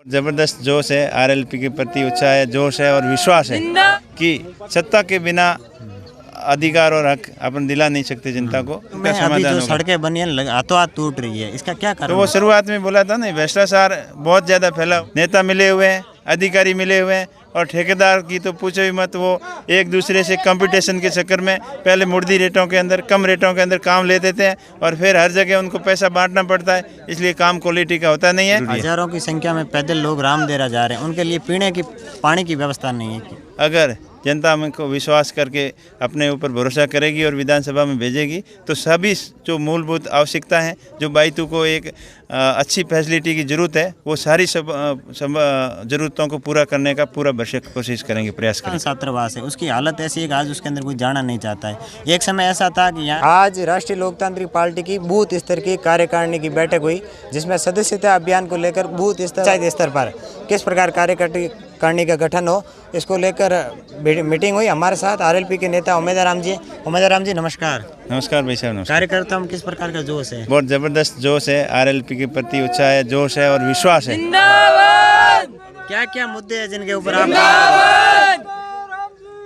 जबरदस्त जोश है, आरएलपी के प्रति उत्साह है, जोश है और विश्वास है कि सत्ता के बिना अधिकार और हक अपन दिला नहीं सकते जनता को। मैं अभी जो सड़कें बनी हैं हाथों हाथ टूट रही है, इसका क्या कारण? तो वो शुरुआत में बोला था ना, भ्रष्टाचार बहुत ज्यादा फैला, नेता मिले हुए हैं, अधिकारी मिले हुए हैं और ठेकेदार की तो पूछो ही मत। वो एक दूसरे से कंपटीशन के चक्कर में पहले मुर्दी रेटों के अंदर, कम रेटों के अंदर काम ले देते हैं और फिर हर जगह उनको पैसा बांटना पड़ता है, इसलिए काम क्वालिटी का होता नहीं है। हजारों की संख्या में पैदल लोग रामदेरा जा रहे हैं, उनके लिए पीने की पानी की व्यवस्था नहीं है। अगर जनता में को विश्वास करके अपने ऊपर भरोसा करेगी और विधानसभा में भेजेगी तो सभी जो मूलभूत आवश्यकता हैं, जो बाइतू को एक अच्छी फैसिलिटी की ज़रूरत है, वो सारी सब ज़रूरतों को पूरा करने का पूरा भरसक कोशिश करेंगे, प्रयास करेंगे। छात्रावास है, उसकी हालत ऐसी है कि आज उसके अंदर कोई जाना नहीं चाहता है। एक समय ऐसा था कि यहाँ आज राष्ट्रीय लोकतांत्रिक पार्टी की बूथ स्तर की कार्यकारिणी की बैठक हुई, जिसमें सदस्यता अभियान को लेकर बूथ स्तर पर किस प्रकार कार्यकारिणी का गठन हो, इसको लेकर मीटिंग हुई। हमारे साथ आरएलपी के नेता उमेदवार राम जी। उमेदवार राम जी नमस्कार। नमस्कार भाई साहब, नमस्कार। कार्यकर्ता में किस प्रकार का जोश है? बहुत जबरदस्त जोश है, आरएलपी के प्रति उत्साह है, जोश है और विश्वास है। क्या क्या मुद्दे हैं जिनके ऊपर आप?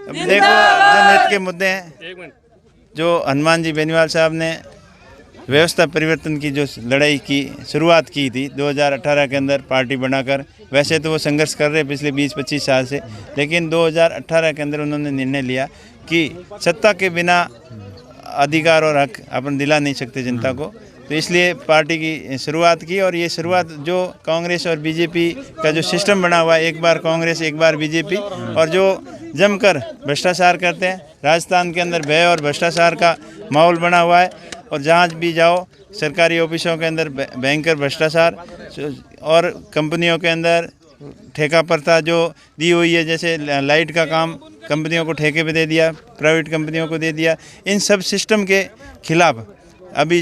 अब देखो, जनहित के मुद्दे हैं। जो हनुमान जी बेनीवाल साहब ने व्यवस्था परिवर्तन की जो लड़ाई की शुरुआत की थी 2018 के अंदर पार्टी बनाकर, वैसे तो वो संघर्ष कर रहे पिछले 20-25 साल से, लेकिन 2018 के अंदर उन्होंने निर्णय लिया कि सत्ता के बिना अधिकार और हक अपन दिला नहीं सकते जनता को, तो इसलिए पार्टी की शुरुआत की। और ये शुरुआत जो कांग्रेस और बीजेपी का जो सिस्टम बना हुआ है, एक बार कांग्रेस एक बार बीजेपी, और जो जमकर भ्रष्टाचार करते हैं, राजस्थान के अंदर भय और भ्रष्टाचार का माहौल बना हुआ है और जहाँ भी जाओ सरकारी ऑफिसों के अंदर भयंकर भ्रष्टाचार और कंपनियों के अंदर ठेका प्रथा जो दी हुई है, जैसे लाइट का काम कंपनियों को ठेके पे दे दिया, प्राइवेट कंपनियों को दे दिया, इन सब सिस्टम के खिलाफ अभी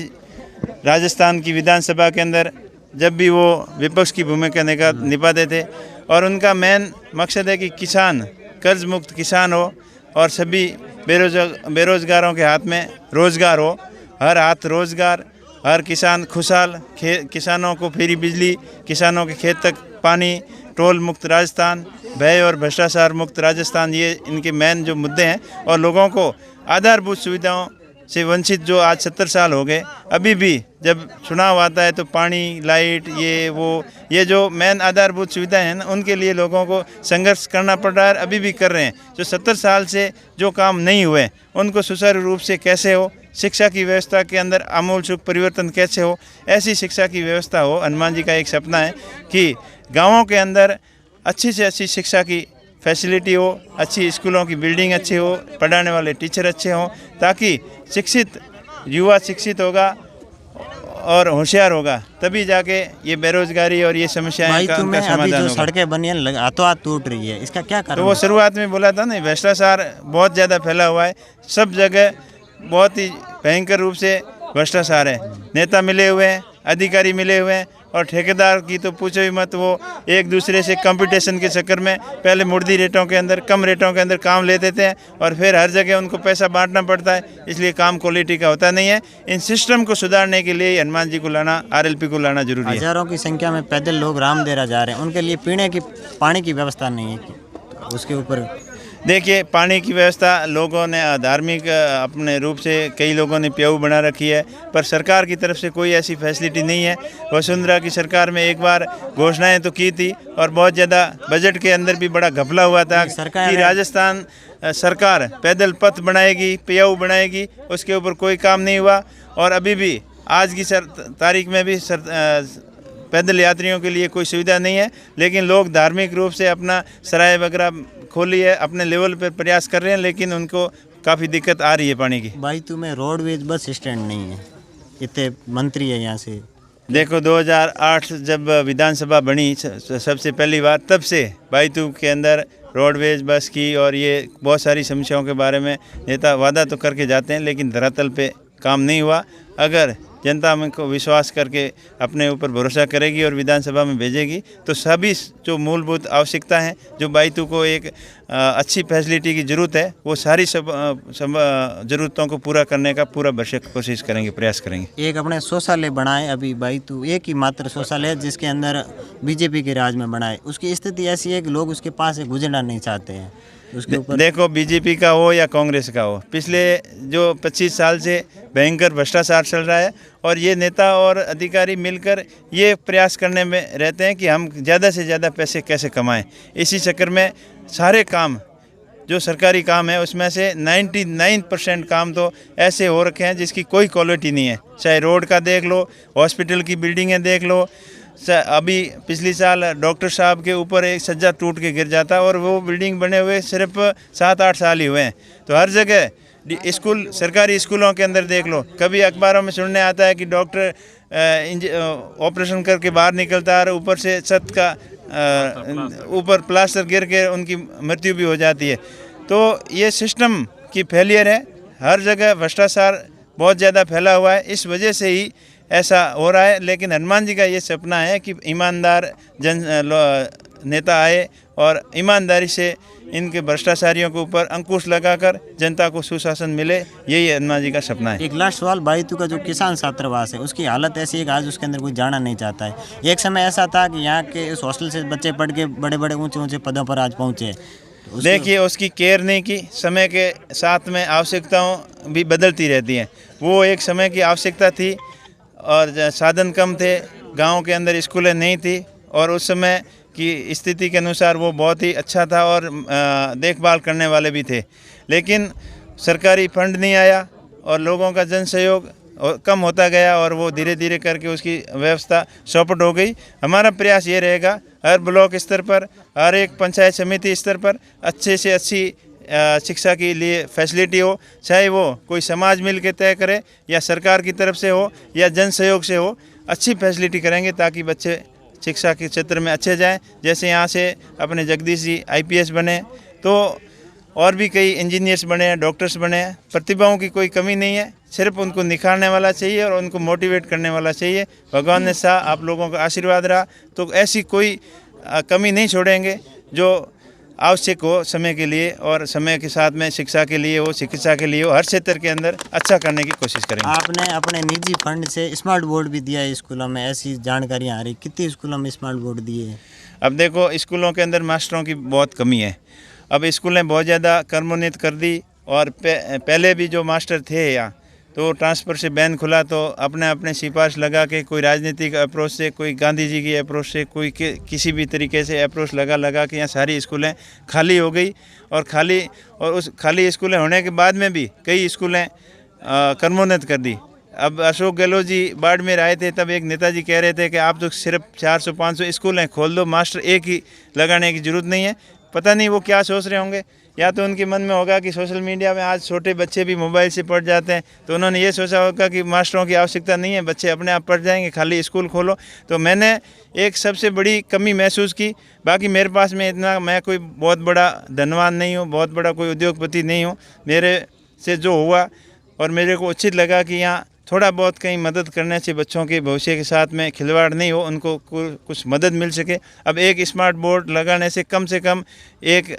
राजस्थान की विधानसभा के अंदर जब भी वो विपक्ष की भूमिका निभाते थे और उनका मेन मकसद है कि किसान कर्ज मुक्त किसान हो और सभी बेरोजगारों के हाथ में रोजगार हो, हर हाथ रोजगार, हर किसान खुशहाल, किसानों को फ्री बिजली, किसानों के खेत तक पानी, टोल मुक्त राजस्थान, भय और भ्रष्टाचार मुक्त राजस्थान, ये इनके मेन जो मुद्दे हैं। और लोगों को आधारभूत सुविधाओं से वंचित जो आज 70 साल हो गए, अभी भी जब चुनाव आता है तो पानी, लाइट, ये जो मेन आधारभूत सुविधाएं हैं ना, उनके लिए लोगों को संघर्ष करना पड़ रहा है, अभी भी कर रहे हैं। जो 70 साल से जो काम नहीं हुए उनको सुचारू रूप से कैसे हो, शिक्षा की व्यवस्था के अंदर आमूल चूल परिवर्तन कैसे हो, ऐसी शिक्षा की व्यवस्था हो। हनुमान जी का एक सपना है कि गाँवों के अंदर अच्छी से अच्छी शिक्षा की फैसिलिटी हो, अच्छी स्कूलों की बिल्डिंग अच्छी हो, पढ़ाने वाले टीचर अच्छे हों, ताकि शिक्षित युवा शिक्षित होगा और होशियार होगा, तभी जाके ये बेरोजगारी और ये समस्याएं का समाधान होगा। सड़कें बनी हैं हाथों हाथ टूट रही है, इसका क्या कारण? तो वो शुरुआत में बोला था ना, भ्रष्टाचार बहुत ज़्यादा फैला हुआ है, सब जगह बहुत ही भयंकर रूप से भ्रष्टाचार है। नेता मिले हुए हैं, अधिकारी मिले हुए हैं और ठेकेदार की तो पूछो ही मत। वो एक दूसरे से कंपटीशन के चक्कर में पहले मुर्दी रेटों के अंदर, कम रेटों के अंदर काम ले देते हैं और फिर हर जगह उनको पैसा बांटना पड़ता है, इसलिए काम क्वालिटी का होता नहीं है। इन सिस्टम को सुधारने के लिए हनुमान जी को लाना, आरएलपी को लाना जरूरी है। हजारों की संख्या में पैदल लोग रामदेरा जा रहे हैं, उनके लिए पीने की पानी की व्यवस्था नहीं है, उसके ऊपर देखिए, पानी की व्यवस्था लोगों ने धार्मिक अपने रूप से कई लोगों ने प्याऊ बना रखी है, पर सरकार की तरफ से कोई ऐसी फैसिलिटी नहीं है। वसुंधरा की सरकार में एक बार घोषणाएं तो की थी और बहुत ज़्यादा बजट के अंदर भी बड़ा घपला हुआ था कि राजस्थान सरकार पैदल पथ बनाएगी, प्याऊ बनाएगी, उसके ऊपर कोई काम नहीं हुआ। और अभी भी आज की तारीख में भी पैदल यात्रियों के लिए कोई सुविधा नहीं है, लेकिन लोग धार्मिक रूप से अपना सराय वगैरह खोली है, अपने लेवल पर प्रयास कर रहे हैं, लेकिन उनको काफ़ी दिक्कत आ रही है पानी की। भाई तुम्हें रोडवेज बस स्टैंड नहीं है, इतने मंत्री है यहाँ से। देखो 2008 जब विधानसभा बनी सबसे पहली बार, तब से बाईतू के अंदर रोडवेज बस की और ये बहुत सारी समस्याओं के बारे में नेता वादा तो करके जाते हैं, लेकिन धरातल पे काम नहीं हुआ। अगर जनता को विश्वास करके अपने ऊपर भरोसा करेगी और विधानसभा में भेजेगी तो सभी जो मूलभूत आवश्यकता हैं, जो बाइतू को एक अच्छी फैसिलिटी की ज़रूरत है, वो सारी सब ज़रूरतों को पूरा करने का पूरा भरसक कोशिश करेंगे, प्रयास करेंगे। एक अपने शौचालय बनाए, अभी बाइतू एक ही मात्र शौचालय है जिसके अंदर बीजेपी के राज में बनाए, उसकी स्थिति ऐसी है कि लोग उसके पास से गुजरना नहीं चाहते हैं। उसके ऊपर देखो, बीजेपी का हो या कांग्रेस का हो, पिछले जो 25 साल से भयंकर भ्रष्टाचार चल रहा है और ये नेता और अधिकारी मिलकर ये प्रयास करने में रहते हैं कि हम ज़्यादा से ज़्यादा पैसे कैसे कमाएं। इसी चक्कर में सारे काम जो सरकारी काम है उसमें से 99% काम तो ऐसे हो रखे हैं जिसकी कोई क्वालिटी नहीं है। चाहे रोड का देख लो, हॉस्पिटल की बिल्डिंगें देख लो। अभी पिछली साल डॉक्टर साहब के ऊपर एक सज्जा टूट के गिर जाता और वो बिल्डिंग बने हुए सिर्फ 7-8 साल ही हुए हैं। तो हर जगह स्कूल, सरकारी स्कूलों के अंदर देख लो, कभी अखबारों में सुनने आता है कि डॉक्टर ऑपरेशन करके बाहर निकलता है और ऊपर से छत का ऊपर प्लास्टर गिर के उनकी मृत्यु भी हो जाती है। तो ये सिस्टम की फेलियर है, हर जगह भ्रष्टाचार बहुत ज़्यादा फैला हुआ है, इस वजह से ही ऐसा हो रहा है। लेकिन हनुमान जी का ये सपना है कि ईमानदार नेता आए और ईमानदारी से इनके भ्रष्टाचारियों के ऊपर अंकुश लगाकर जनता को सुशासन मिले, यही हनुमान जी का सपना है। एक लास्ट सवाल, बाइतू का जो किसान छात्रावास है उसकी हालत ऐसी है कि आज उसके अंदर कोई जाना नहीं चाहता है। एक समय ऐसा था कि यहाँ के उस हॉस्टल से बच्चे पढ़ के बड़े बड़े ऊंचे ऊंचे पदों पर आज पहुँचे। देखिए, उसकी केयर नहीं की, समय के साथ में आवश्यकताओं भी बदलती रहती हैं। वो एक समय की आवश्यकता थी और साधन कम थे, गाँव के अंदर स्कूलें नहीं थी और उस समय की स्थिति के अनुसार वो बहुत ही अच्छा था और देखभाल करने वाले भी थे। लेकिन सरकारी फंड नहीं आया और लोगों का जन सहयोग कम होता गया और वो धीरे धीरे करके उसकी व्यवस्था चौपट हो गई। हमारा प्रयास ये रहेगा हर ब्लॉक स्तर पर, हर एक पंचायत समिति स्तर पर अच्छे से अच्छी शिक्षा के लिए फैसिलिटी हो, चाहे वो कोई समाज मिल के तय करे या सरकार की तरफ से हो या जन सहयोग से हो, अच्छी फैसिलिटी करेंगे ताकि बच्चे शिक्षा के क्षेत्र में अच्छे जाएं। जैसे यहाँ से अपने जगदीश जी IPS बने, तो और भी कई इंजीनियर्स बने हैं, डॉक्टर्स बने हैं। प्रतिभाओं की कोई कमी नहीं है, सिर्फ उनको निखारने वाला चाहिए और उनको मोटिवेट करने वाला चाहिए। भगवान ने साथ आप लोगों का आशीर्वाद रहा तो ऐसी कोई कमी नहीं छोड़ेंगे जो आवश्यक हो समय के लिए और समय के साथ में शिक्षा के लिए हो, चिकित्सा के लिए हो, हर क्षेत्र के अंदर अच्छा करने की कोशिश करेंगे। आपने अपने निजी फंड से स्मार्ट बोर्ड भी दिया है स्कूलों में, ऐसी जानकारियाँ आ रही, कितने स्कूलों में स्मार्ट बोर्ड दिए हैं? अब देखो, स्कूलों के अंदर मास्टरों की बहुत कमी है। अब स्कूलें बहुत ज़्यादा क्रमोन्नत कर दी और पहले भी जो मास्टर थे यहाँ, तो ट्रांसफ़र से बैन खुला तो अपने अपने सिफारिश लगा के, कोई राजनीतिक अप्रोच से, कोई गांधी जी की अप्रोच से, कोई किसी भी तरीके से अप्रोच लगा के यहाँ सारी स्कूलें खाली हो गई और उस खाली स्कूलें होने के बाद में भी कई स्कूलें क्रमोन्नत कर दी। अब अशोक गहलोत जी बाड़मेर आए थे, तब एक नेताजी कह रहे थे कि आप तो सिर्फ 400-500 स्कूलें खोल दो, मास्टर एक ही लगाने की ज़रूरत नहीं है। पता नहीं वो क्या सोच रहे होंगे, या तो उनके मन में होगा कि सोशल मीडिया में आज छोटे बच्चे भी मोबाइल से पढ़ जाते हैं, तो उन्होंने ये सोचा होगा कि मास्टरों की आवश्यकता नहीं है, बच्चे अपने आप पढ़ जाएंगे, खाली स्कूल खोलो। तो मैंने एक सबसे बड़ी कमी महसूस की। बाकी मेरे पास में इतना, मैं कोई बहुत बड़ा धनवान नहीं हूँ, बहुत बड़ा कोई उद्योगपति नहीं हूँ। मेरे से जो हुआ और मेरे को उचित लगा कि यहाँ थोड़ा बहुत कहीं मदद करने से बच्चों के भविष्य के साथ में खिलवाड़ नहीं हो, उनको कुछ मदद मिल सके। अब एक स्मार्ट बोर्ड लगाने से कम एक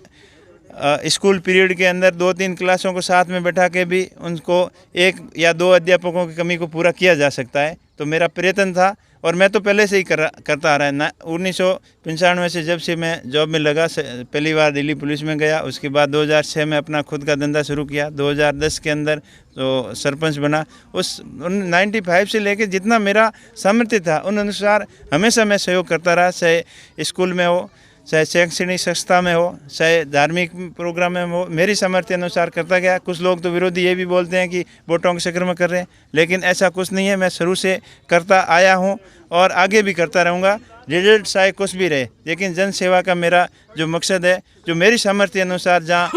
स्कूल पीरियड के अंदर 2-3 क्लासों को साथ में बैठा के भी उनको 1 या 2 अध्यापकों की कमी को पूरा किया जा सकता है। तो मेरा प्रयत्न था और मैं तो पहले से ही करता आ रहा है। 1995 से जब से मैं जॉब में लगा, पहली बार दिल्ली पुलिस में गया, उसके बाद 2006 में अपना खुद का धंधा शुरू किया, 2010 के अंदर तो सरपंच बना। उस 95 से लेकर जितना मेरा सामर्थ्य था उन अनुसार हमेशा मैं सहयोग करता रहा, चाहे स्कूल में हो, चाहे शैक्षणिक संस्था में हो, चाहे धार्मिक प्रोग्राम में हो, मेरी सामर्थ्य अनुसार करता गया। कुछ लोग तो विरोधी ये भी बोलते हैं कि वोटों के चक्कर में कर रहे हैं, लेकिन ऐसा कुछ नहीं है। मैं शुरू से करता आया हूँ और आगे भी करता रहूँगा। रिजल्ट चाहे कुछ भी रहे, लेकिन जन सेवा का मेरा जो मकसद है, जो मेरी सामर्थ्य अनुसार जहाँ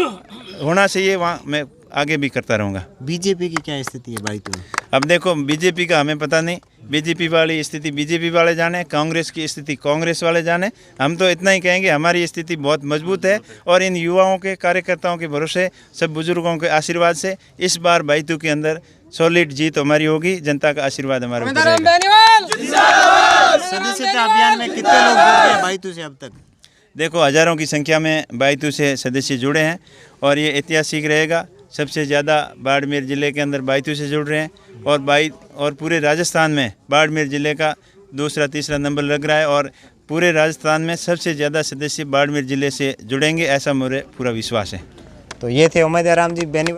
होना चाहिए वहाँ मैं आगे भी करता रहूँगा। बीजेपी की क्या स्थिति है भाई? तो अब देखो, बीजेपी का हमें पता नहीं, बीजेपी वाली स्थिति बीजेपी वाले जाने, कांग्रेस की स्थिति कांग्रेस वाले जाने। हम तो इतना ही कहेंगे, हमारी स्थिति बहुत मजबूत है और इन युवाओं के, कार्यकर्ताओं के भरोसे, सब बुजुर्गों के आशीर्वाद से इस बार बाइतू के अंदर सॉलिड जीत हमारी होगी, जनता का आशीर्वाद हमारे ऊपर रहेगा। सदस्यता अभियान में कितने लोग जुड़ गए बायतू से अब तक? देखो हज़ारों की संख्या में बायतू से सदस्य जुड़े हैं और ये ऐतिहासिक रहेगा। सबसे ज़्यादा बाड़मेर ज़िले के अंदर बायतू से जुड़ रहे हैं और पूरे राजस्थान में बाड़मेर ज़िले का दूसरा तीसरा नंबर लग रहा है और पूरे राजस्थान में सबसे ज़्यादा सदस्य बाड़मेर ज़िले से जुड़ेंगे, ऐसा मुझे पूरा विश्वास है। तो ये थे उम्मीद राम जी बेनीवाल।